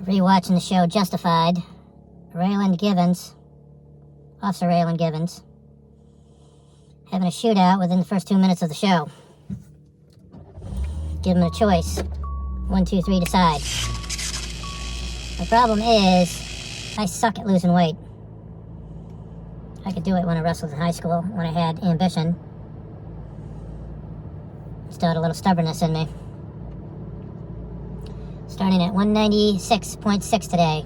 rewatching the show Justified. Officer Raylan Givens, having a shootout within the first 2 minutes of the show. Give him a choice. 1, 2, 3, decide. The problem is, I suck at losing weight. I could do it when I wrestled in high school, when I had ambition. Still had a little stubbornness in me. Starting at 196.6 today.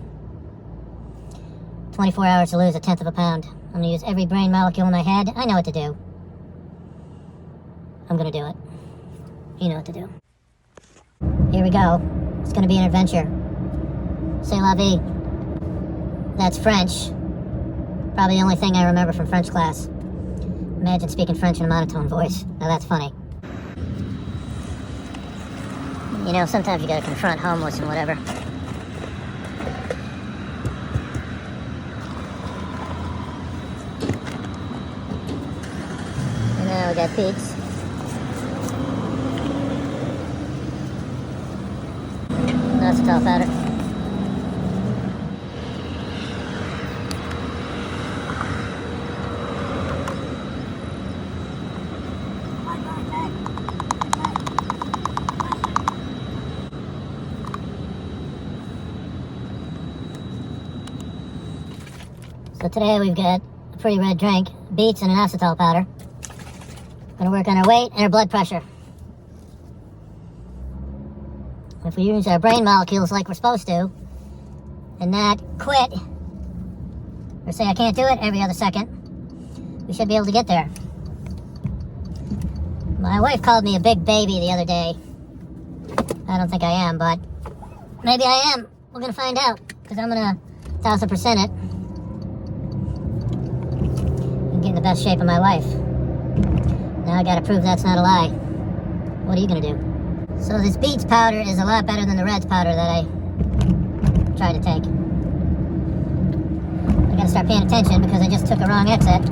24 hours to lose 1/10 of a pound. I'm going to use every brain molecule in my head. I know what to do. I'm going to do it. You know what to do. Here we go. It's going to be an adventure. C'est la vie. That's French. Probably the only thing I remember from French class. Imagine speaking French in a monotone voice. Now that's funny. You know, sometimes you gotta confront homeless and whatever. And now we got Pete's. That's a tall powder. So today we've got a pretty red drink, beets and an acetal powder. Gonna work on our weight and our blood pressure. If we use our brain molecules like we're supposed to, and not quit, or say I can't do it every other second, we should be able to get there. My wife called me a big baby the other day. I don't think I am, but maybe I am. We're gonna find out, because I'm gonna 1000% it. Get in the best shape of my life. Now I gotta prove that's not a lie. What are you gonna do? So this beets powder is a lot better than the reds powder that I tried to take. I gotta start paying attention because I just took a wrong exit.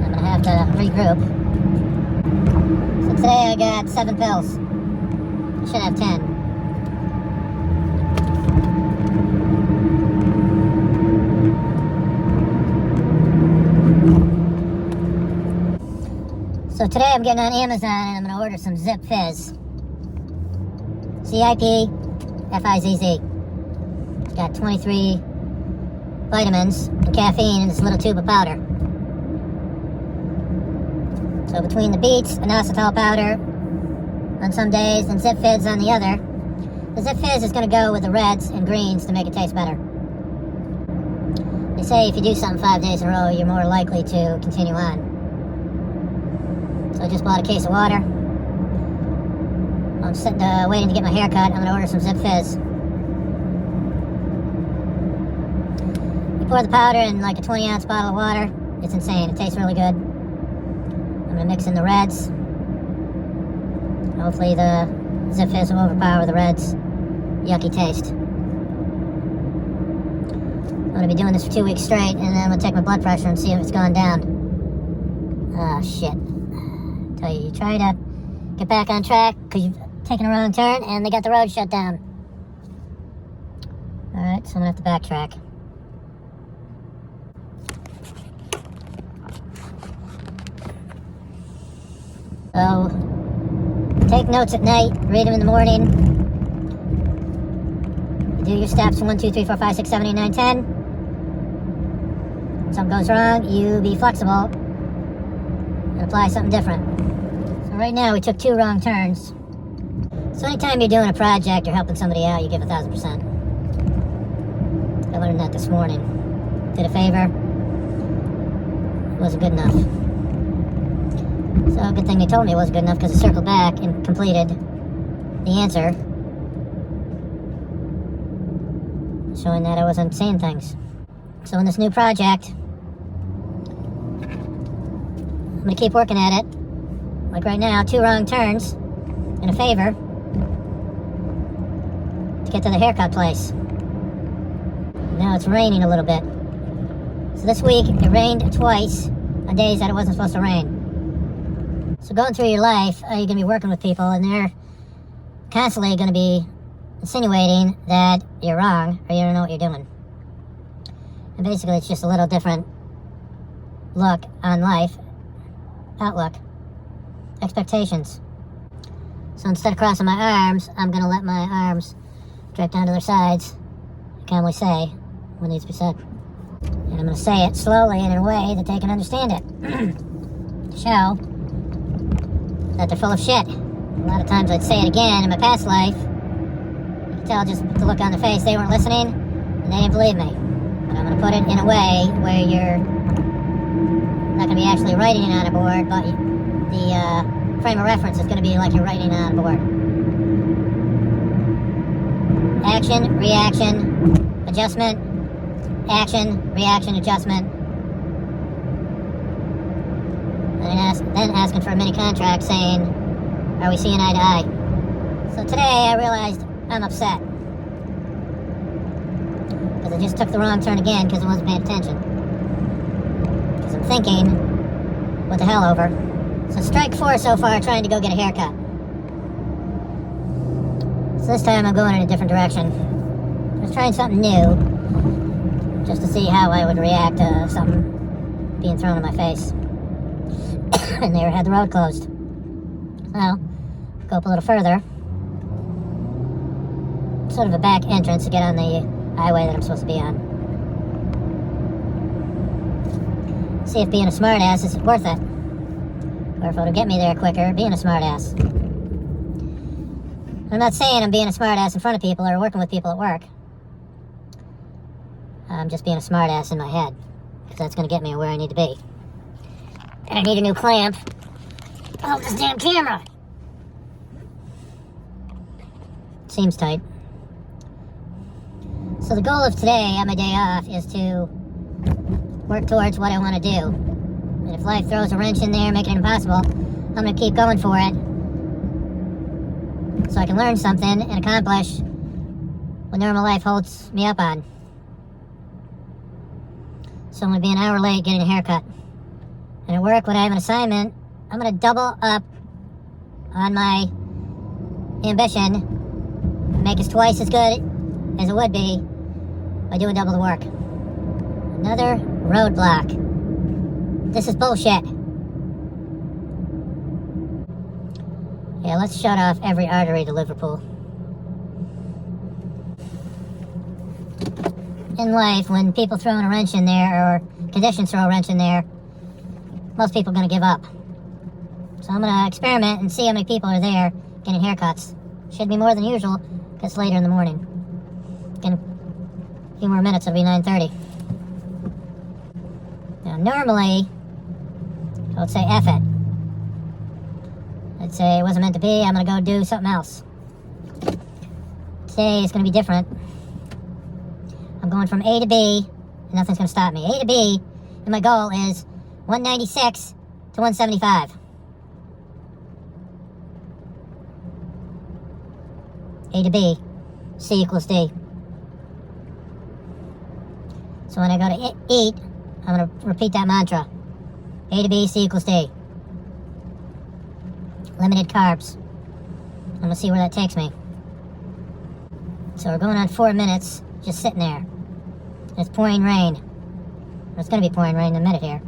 I'm gonna have to regroup. So today I got 7 pills. I should have 10. So today I'm getting on Amazon and I'm going to order some Zip Fizz. ZIP-FIZZ. It's got 23 vitamins and caffeine in this little tube of powder. So between the beets and acetal powder on some days and Zip Fizz on the other, the Zip Fizz is going to go with the reds and greens to make it taste better. They say if you do something 5 days in a row, you're more likely to continue on. So I just bought a case of water. I'm sitting waiting to get my hair cut. I'm going to order some Zip Fizz. You pour the powder in like a 20-ounce bottle of water. It's insane. It tastes really good. I'm going to mix in the reds. Hopefully the Zip Fizz will overpower the reds' yucky taste. I'm going to be doing this for 2 weeks straight, and then I'm going to take my blood pressure and see if it's gone down. Ah, shit. Tell you try to get back on track because you've taken a wrong turn and they got the road shut down. Alright, so I'm going to have to backtrack. So, take notes at night, read them in the morning. You do your steps 1, 2, 3, 4, 5, 6, 7, 8, 9, 10. If something goes wrong, you be flexible and apply something different. So right now we took 2 wrong turns. So anytime you're doing a project or helping somebody out, you give 1000%. I learned that this morning. Did a favor. Wasn't good enough. So good thing they told me it wasn't good enough because I circled back and completed the answer, showing that I wasn't saying things. So in this new project, I'm going to keep working at it. Like right now, 2 wrong turns in a favor to get to the haircut place. Now it's raining a little bit. So this week, it rained twice on days that it wasn't supposed to rain. So going through your life, you're going to be working with people, and they're constantly going to be insinuating that you're wrong or you don't know what you're doing. And basically it's just a little different look on life, outlook, expectations. So instead of crossing my arms, I'm going to let my arms drape down to their sides and calmly say what needs to be said. And I'm going to say it slowly and in a way that they can understand it. Show that they're full of shit. A lot of times I'd say it again in my past life. You can tell just the look on their face, they weren't listening and they didn't believe me. But I'm going to put it in a way where you're not going to be actually writing it on a board, but the frame of reference is going to be like you're writing it on a board. Action, reaction, adjustment, action, reaction, adjustment. And then asking for a mini contract saying, are we seeing eye to eye? So today I realized I'm upset. Because I just took the wrong turn again because I wasn't paying attention. Because I'm thinking, what the hell over? So strike 4 so far, trying to go get a haircut. So this time I'm going in a different direction. I was trying something new, just to see how I would react to something being thrown in my face. And they had the road closed. Well, go up a little further. Sort of a back entrance to get on the highway that I'm supposed to be on. See if being a smartass is worth it. Or if it'll get me there quicker, being a smartass. I'm not saying I'm being a smartass in front of people or working with people at work. I'm just being a smartass in my head. Because that's going to get me where I need to be. And I need a new clamp. Oh, this damn camera! Seems tight. So the goal of today, on my day off, is to work towards what I want to do. And if life throws a wrench in there, making it impossible, I'm going to keep going for it. So I can learn something and accomplish what normal life holds me up on. So I'm going to be an hour late getting a haircut. And at work, when I have an assignment, I'm going to double up on my ambition, make it twice as good as it would be by doing double the work. Another roadblock. This is bullshit. Yeah, let's shut off every artery to Liverpool. In life, when people throw a wrench in there, or conditions throw a wrench in there, most people are going to give up. So I'm going to experiment and see how many people are there getting haircuts. Should be more than usual, because it's later in the morning. In a few more minutes, it'll be 9:30. Now, normally, I would say F it. I'd say it wasn't meant to be, I'm going to go do something else. Today is going to be different. I'm going from A to B, and nothing's going to stop me. A to B, and my goal is 196 to 175. A to B, C equals D. So when I go to eat, I'm going to repeat that mantra. A to B, C equals D. Limited carbs. I'm going to see where that takes me. So we're going on 4 minutes, just sitting there. It's pouring rain. It's going to be pouring rain in a minute here.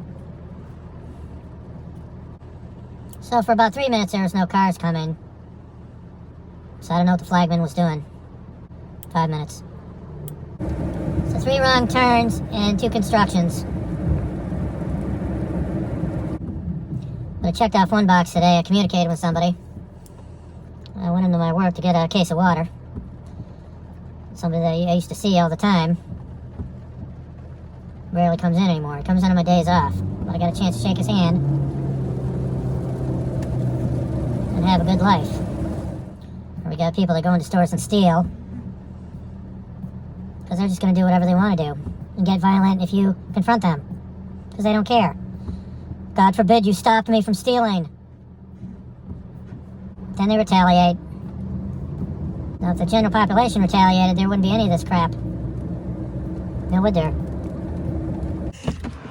So for about 3 minutes, there was no cars coming. So I don't know what the flagman was doing. 5 minutes. So 3 wrong turns and 2 constructions. But I checked off 1 box today. I communicated with somebody. I went into my work to get a case of water. Somebody that I used to see all the time. Rarely comes in anymore. He comes in on my days off. But I got a chance to shake his hand and have a good life. Or we got people that go into stores and steal because they're just going to do whatever they want to do and get violent if you confront them because they don't care. God forbid you stopped me from stealing. Then they retaliate. Now, if the general population retaliated, there wouldn't be any of this crap. No, would there?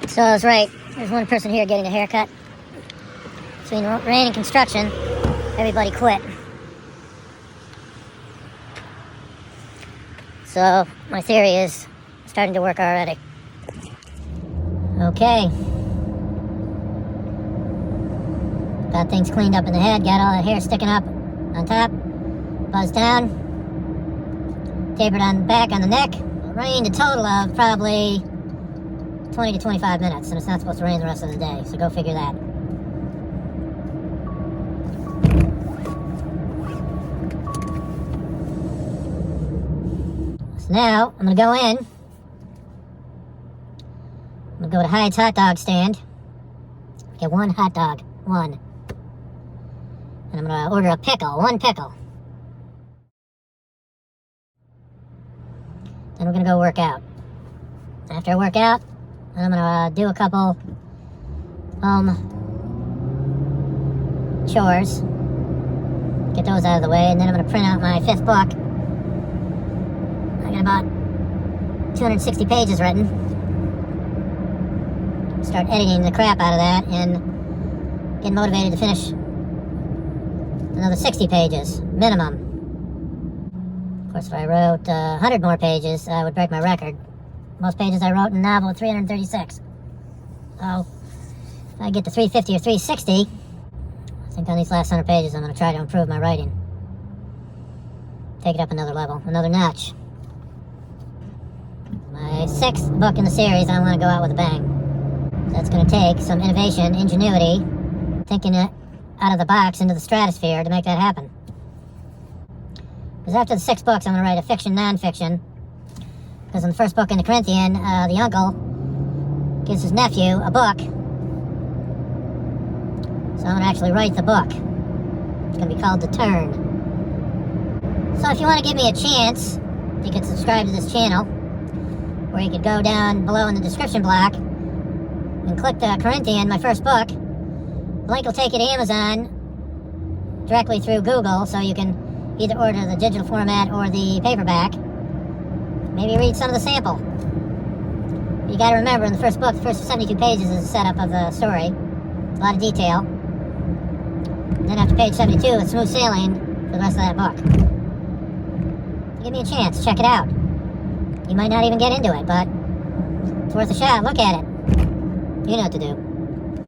So I was right. There's one person here getting a haircut. Between rain and construction, everybody quit. So my theory is starting to work already. Okay. Got things cleaned up in the head, got all the hair sticking up on top, buzzed down, tapered on the back, on the neck. Rained a total of probably 20 to 25 minutes, and it's not supposed to rain the rest of the day, so go figure that. So now, I'm going to go in. I'm going to go to Hyde's hot dog stand. Get one hot dog. One. And I'm going to order a pickle. One pickle. Then we're going to go work out. After I work out, I'm going to do a couple chores. Get those out of the way, and then I'm going to print out my 5th book. I got about 260 pages written. Start editing the crap out of that and get motivated to finish another 60 pages, minimum. Of course, if I wrote 100 more pages, I would break my record. Most pages I wrote in a novel were 336. So, if I get to 350 or 360, I think on these last 100 pages I'm going to try to improve my writing. Take it up another level, another notch. My 6th book in the series, I want to go out with a bang. That's going to take some innovation, ingenuity, thinking it out of the box into the stratosphere to make that happen. Because after the 6 books, I'm going to write a fiction, non-fiction. Because in the first book in the Corinthian, the uncle gives his nephew a book. So I'm going to actually write the book. It's going to be called The Turn. So if you want to give me a chance, you can subscribe to this channel, or you could go down below in the description block and click the Corinthian, my first book. The link will take you to Amazon directly through Google, so you can either order the digital format or the paperback. Maybe read some of the sample. You got to remember, in the first book, the first 72 pages is a setup of the story. A lot of detail. And then after page 72, it's smooth sailing for the rest of that book. Give me a chance. Check it out. You might not even get into it, but it's worth a shot. Look at it. You know what to do.